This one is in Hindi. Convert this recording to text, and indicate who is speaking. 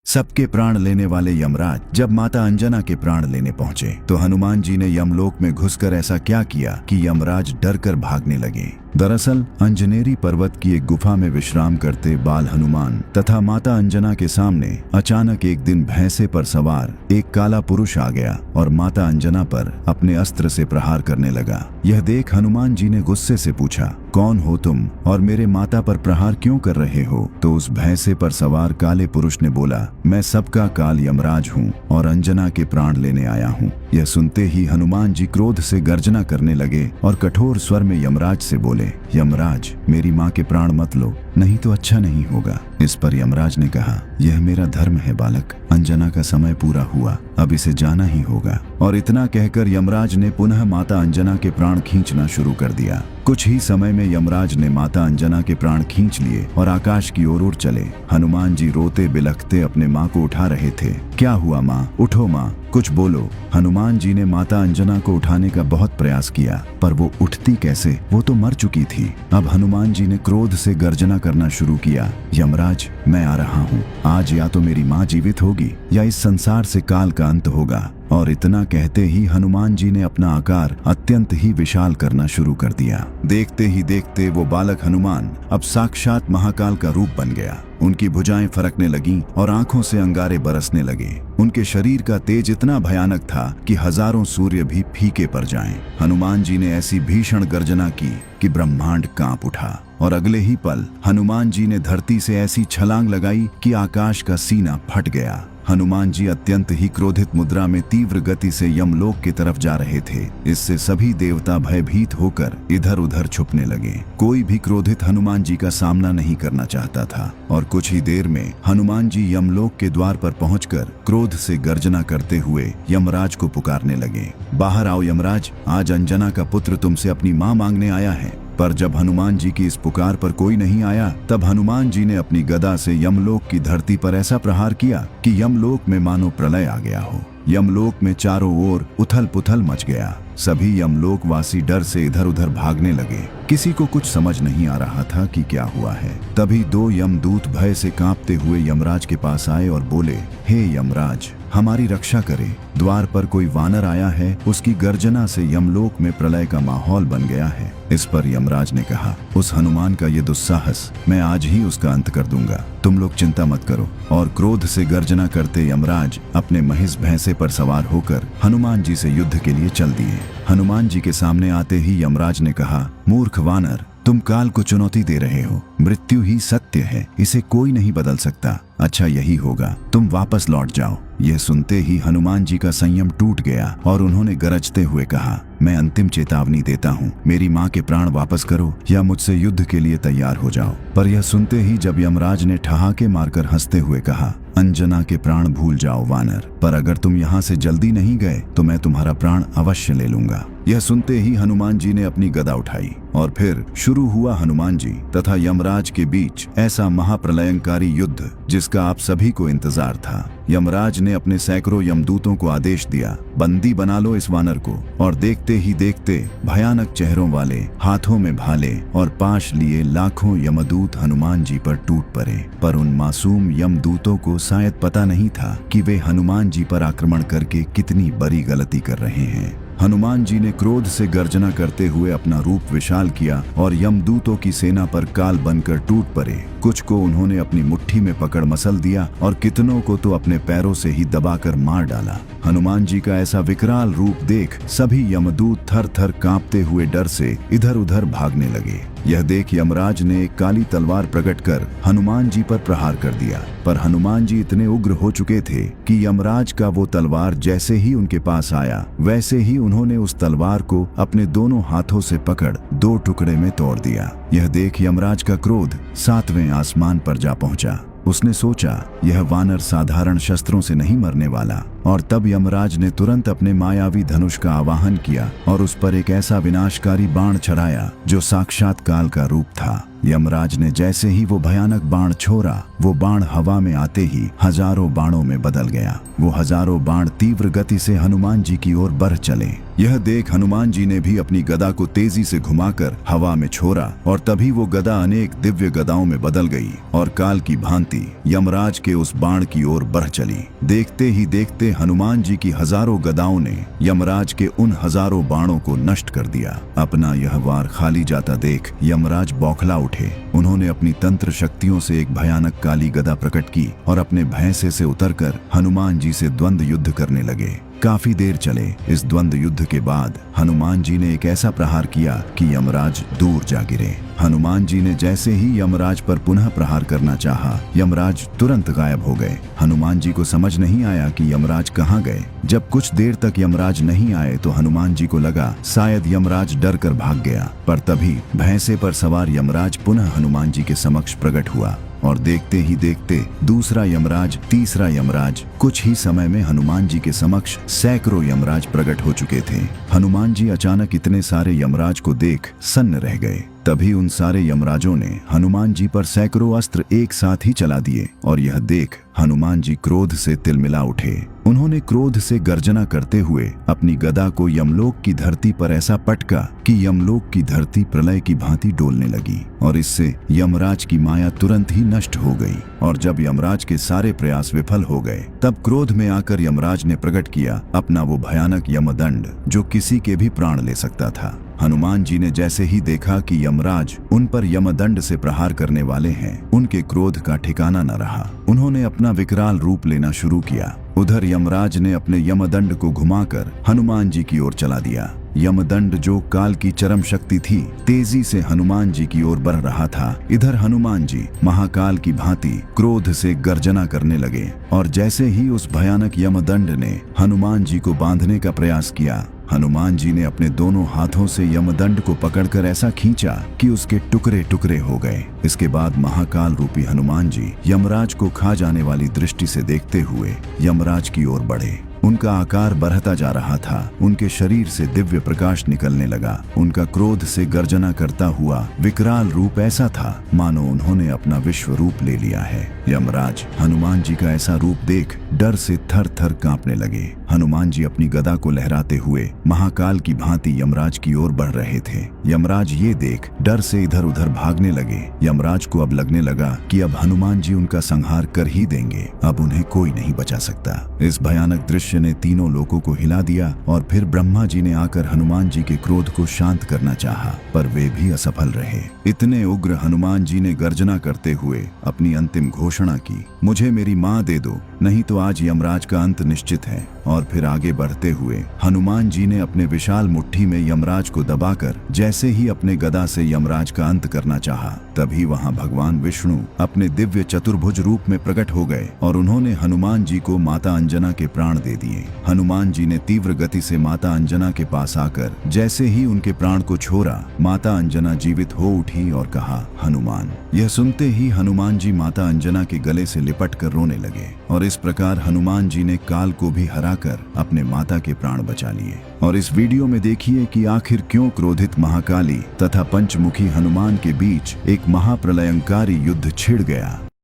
Speaker 1: सबके प्राण लेने वाले यमराज जब माता अंजना के प्राण लेने पहुंचे तो हनुमान जी ने यमलोक में घुसकर ऐसा क्या किया कि यमराज डरकर भागने लगे। दरअसल अंजनेरी पर्वत की एक गुफा में विश्राम करते बाल हनुमान तथा माता अंजना के सामने अचानक एक दिन भैंसे पर सवार एक काला पुरुष आ गया और माता अंजना पर अपने अस्त्र से प्रहार करने लगा। यह देख हनुमान जी ने गुस्से से पूछा, कौन हो तुम और मेरे माता पर प्रहार क्यों कर रहे हो? तो उस भैंसे पर सवार काले पुरुष ने बोला, मैं सबका काल यमराज हूँ और अंजना के प्राण लेने आया हूँ। यह सुनते ही हनुमान जी क्रोध से गर्जना करने लगे और कठोर स्वर में यमराज से बोले, यमराज मेरी माँ के प्राण मत लो, नहीं तो अच्छा नहीं होगा। इस पर यमराज ने कहा, यह मेरा धर्म है बालक, अंजना का समय पूरा हुआ, अब इसे जाना ही होगा। और इतना कहकर यमराज ने पुनः माता अंजना के प्राण खींचना शुरू कर दिया। कुछ ही समय में यमराज ने माता अंजना के प्राण खींच लिए और आकाश की ओर उड़ चले। हनुमान जी रोते बिलखते अपने माँ को उठा रहे थे। क्या हुआ माँ, उठो माँ, कुछ बोलो। हनुमान जी ने माता अंजना को उठाने का बहुत प्रयास किया पर वो उठती कैसे, वो तो मर चुकी थी। अब हनुमान जी ने क्रोध से गर्जना करना शुरू किया, यमराज मैं आ रहा हूँ, आज या तो मेरी माँ जीवित होगी या इस संसार से काल का अंत होगा। और इतना कहते ही हनुमान जी ने अपना आकार अत्यंत ही विशाल करना शुरू कर दिया। देखते ही देखते वो बालक हनुमान अब साक्षात महाकाल का रूप बन गया। उनकी भुजाएं फरकने लगीं और आंखों से अंगारे बरसने लगे। उनके शरीर का तेज इतना भयानक था कि हजारों सूर्य भी फीके पड़ जाएं। हनुमान जी ने ऐसी भीषण गर्जना की कि ब्रह्मांड कांप उठा और अगले ही पल हनुमान जी ने धरती से ऐसी छलांग लगाई कि आकाश का सीना फट गया। हनुमान जी अत्यंत ही क्रोधित मुद्रा में तीव्र गति से यमलोक की तरफ जा रहे थे। इससे सभी देवता भयभीत होकर इधर उधर छुपने लगे। कोई भी क्रोधित हनुमान जी का सामना नहीं करना चाहता था और कुछ ही देर में हनुमान जी यमलोक के द्वार पर पहुंचकर क्रोध से गर्जना करते हुए यमराज को पुकारने लगे, बाहर आओ यमराज, आज अंजना का पुत्र तुमसे अपनी मां मांगने आया है। पर जब हनुमान जी की इस पुकार पर कोई नहीं आया तब हनुमान जी ने अपनी गदा से यमलोक की धरती पर ऐसा प्रहार किया कि यमलोक में मानो प्रलय आ गया हो। यमलोक में चारों ओर उथल पुथल मच गया। सभी यमलोकवासी डर से इधर उधर भागने लगे। किसी को कुछ समझ नहीं आ रहा था कि क्या हुआ है। तभी दो यमदूत भय से कांपते हुए यमराज के पास आए और बोले, हे यमराज, हमारी रक्षा करे, द्वार पर कोई वानर आया है, उसकी गर्जना से यमलोक में प्रलय का माहौल बन गया है। इस पर यमराज ने कहा, उस हनुमान का ये दुस्साहस मैं आज ही उसका अंत कर दूंगा, तुम लोग चिंता मत करो। और क्रोध से गर्जना करते यमराज अपने महिष भैंसे पर सवार होकर हनुमान जी से युद्ध के लिए चल दिए। हनुमान जी के सामने आते ही यमराज ने कहा, मूर्ख वानर, तुम काल को चुनौती दे रहे हो, मृत्यु ही सत्य है, इसे कोई नहीं बदल सकता। अच्छा यही होगा, तुम वापस लौट जाओ। यह सुनते ही हनुमान जी का संयम टूट गया और उन्होंने गरजते हुए कहा, मैं अंतिम चेतावनी देता हूँ, मेरी माँ के प्राण वापस करो या मुझसे युद्ध के लिए तैयार हो जाओ। पर यह सुनते ही जब यमराज ने ठहाके मारकर हंसते हुए कहा, अंजना के प्राण भूल जाओ वानर, पर अगर तुम यहाँ से जल्दी नहीं गए तो मैं तुम्हारा प्राण अवश्य ले लूंगा। यह सुनते ही हनुमान जी ने अपनी गदा उठाई और फिर शुरू हुआ हनुमान जी तथा यमराज के बीच ऐसा महाप्रलयंकारी युद्ध जिसका आप सभी को इंतजार था। यमराज ने अपने सैकड़ों यमदूतों को आदेश दिया, बंदी बना लो इस वानर को। और देखते ही देखते भयानक चेहरों वाले, हाथों में भाले और पाश लिए लाखों यमदूत हनुमान जी पर टूट पड़े। पर उन मासूम यमदूतों को शायद पता नहीं था कि वे हनुमान जी पर आक्रमण करके कितनी बड़ी गलती कर रहे हैं। हनुमान जी ने क्रोध से गर्जना करते हुए अपना रूप विशाल किया और यमदूतों की सेना पर काल बनकर टूट पड़े। कुछ को उन्होंने अपनी मुट्ठी में पकड़ मसल दिया और कितनों को तो अपने पैरों से ही दबाकर मार डाला। हनुमान जी का ऐसा विकराल रूप देख सभी यमदूत थर थर कांपते हुए डर से इधर उधर भागने लगे। यह देख यमराज ने एक काली तलवार प्रकट कर हनुमान जी पर प्रहार कर दिया। पर हनुमान जी इतने उग्र हो चुके थे कि यमराज का वो तलवार जैसे ही उनके पास आया वैसे ही उन्होंने उस तलवार को अपने दोनों हाथों से पकड़ दो टुकड़े में तोड़ दिया। यह देख यमराज का क्रोध सातवें आसमान पर जा पहुंचा। उसने सोचा यह वानर साधारण शस्त्रों से नहीं मरने वाला और तब यमराज ने तुरंत अपने मायावी धनुष का आवाहन किया और उस पर एक ऐसा विनाशकारी बाण चढ़ाया जो साक्षात काल का रूप था। यमराज ने जैसे ही वो भयानक बाण छोड़ा, वो बाण हवा में आते ही हजारों बाणों में बदल गया। वो हजारों बाण तीव्र गति से हनुमान जी की ओर बढ़ चले। यह देख हनुमान जी ने भी अपनी गदा को तेजी से घुमाकर हवा में छोड़ा और तभी वो गदा अनेक दिव्य गदाओं में बदल गई और काल की भांति यमराज के उस बाण की ओर बढ़ चली। देखते ही देखते हनुमान जी की हजारों गदाओं ने यमराज के उन हजारों बाणों को नष्ट कर दिया। अपना यह वार खाली जाता देख यमराज बौखला उठे। उन्होंने अपनी तंत्र शक्तियों से एक भयानक काली गदा प्रकट की और अपने भैंसे से उतरकर हनुमान जी से द्वंद्व युद्ध करने लगे। काफी देर चले। इस द्वंद्व युद्ध के बाद हनुमान जी ने एक ऐसा प्रहार किया कि यमराज दूर जा गिरे। हनुमान जी ने जैसे ही यमराज पर पुनः प्रहार करना चाहा, यमराज तुरंत गायब हो गए। हनुमान जी को समझ नहीं आया कि यमराज कहाँ गए। जब कुछ देर तक यमराज नहीं आए तो हनुमान जी को लगा शायद यमराज डर कर भाग गया, पर तभी भैंसे पर सवार यमराज पुनः हनुमान जी के समक्ष प्रकट हुआ और देखते ही देखते दूसरा यमराज, तीसरा यमराज, कुछ ही समय में हनुमान जी के समक्ष सैकड़ों यमराज प्रकट हो चुके थे। हनुमान जी अचानक इतने सारे यमराज को देख सन्न रह गए। तभी उन सारे यमराजों ने हनुमान जी पर सैकड़ों अस्त्र एक साथ ही चला दिए और यह देख हनुमान जी क्रोध से तिलमिला उठे। उन्होंने क्रोध से गर्जना करते हुए अपनी गदा को यमलोक की धरती पर ऐसा पटका कि यमलोक की धरती प्रलय की भांति डोलने लगी और इससे यमराज की माया तुरंत ही नष्ट हो गई। और जब यमराज के सारे प्रयास विफल हो गए तब क्रोध में आकर यमराज ने प्रकट किया अपना वो भयानक यमदंड जो किसी के भी प्राण ले सकता था। हनुमान जी ने जैसे ही देखा कि यमराज उन पर यमदंड से प्रहार करने वाले हैं, उनके क्रोध का ठिकाना न रहा। उन्होंने अपना विकराल रूप लेना शुरू किया। उधर यमराज ने अपने यमदंड को घुमाकर हनुमान जी की ओर चला दिया। यमदंड जो काल की चरम शक्ति थी, तेजी से हनुमान जी की ओर बढ़ रहा था। इधर हनुमान जी महाकाल की भांति क्रोध से गर्जना करने लगे और जैसे ही उस भयानक यमदंड ने हनुमान जी को बांधने का प्रयास किया, हनुमान जी ने अपने दोनों हाथों से यमदंड को पकड़कर ऐसा खींचा कि उसके टुकड़े टुकड़े हो गए। इसके बाद महाकाल रूपी हनुमान जी यमराज को खा जाने वाली दृष्टि से देखते हुए यमराज की ओर बढ़े। उनका आकार बढ़ता जा रहा था। उनके शरीर से दिव्य प्रकाश निकलने लगा। उनका क्रोध से गर्जना करता हुआ विकराल रूप ऐसा था मानो उन्होंने अपना विश्व रूप ले लिया है। यमराज हनुमान जी का ऐसा रूप देख डर से थर थर कांपने लगे। हनुमान जी अपनी गदा को लहराते हुए महाकाल की भांति यमराज की ओर बढ़ रहे थे। यमराज ये देख डर से इधर उधर भागने लगे। यमराज को अब लगने लगा कि अब हनुमान जी उनका संहार कर ही देंगे, अब उन्हें कोई नहीं बचा सकता। इस भयानक दृश्य ने तीनों लोगों को हिला दिया और फिर ब्रह्मा जी ने आकर हनुमान जी के क्रोध को शांत करना चाहा, पर वे भी असफल रहे। इतने उग्र हनुमान जी ने गर्जना करते हुए अपनी अंतिम घोषणा की, मुझे मेरी माँ दे दो, नहीं तो आज यमराज का अंत निश्चित है। और फिर आगे बढ़ते हुए हनुमान जी ने अपने विशाल मुट्ठी में यमराज को दबाकर जैसे ही अपने गदा से यमराज का अंत करना चाहा, तभी वहां भगवान विष्णु अपने दिव्य चतुर्भुज रूप में प्रकट हो गए और उन्होंने हनुमान जी को माता अंजना के प्राण दे दिए। हनुमान जी ने तीव्र गति से माता अंजना के पास आकर जैसे ही उनके प्राण को छोड़ा, माता अंजना जीवित हो उठी और कहा, हनुमान। यह सुनते ही हनुमान जी माता अंजना के गले से लिपट कर रोने लगे और इस प्रकार हनुमान जी ने काल को भी हराकर अपने माता के प्राण बचा लिए। और इस वीडियो में देखिए कि आखिर क्यों क्रोधित महाकाली तथा पंचमुखी हनुमान के बीच एक महाप्रलयंकारी युद्ध छिड़ गया।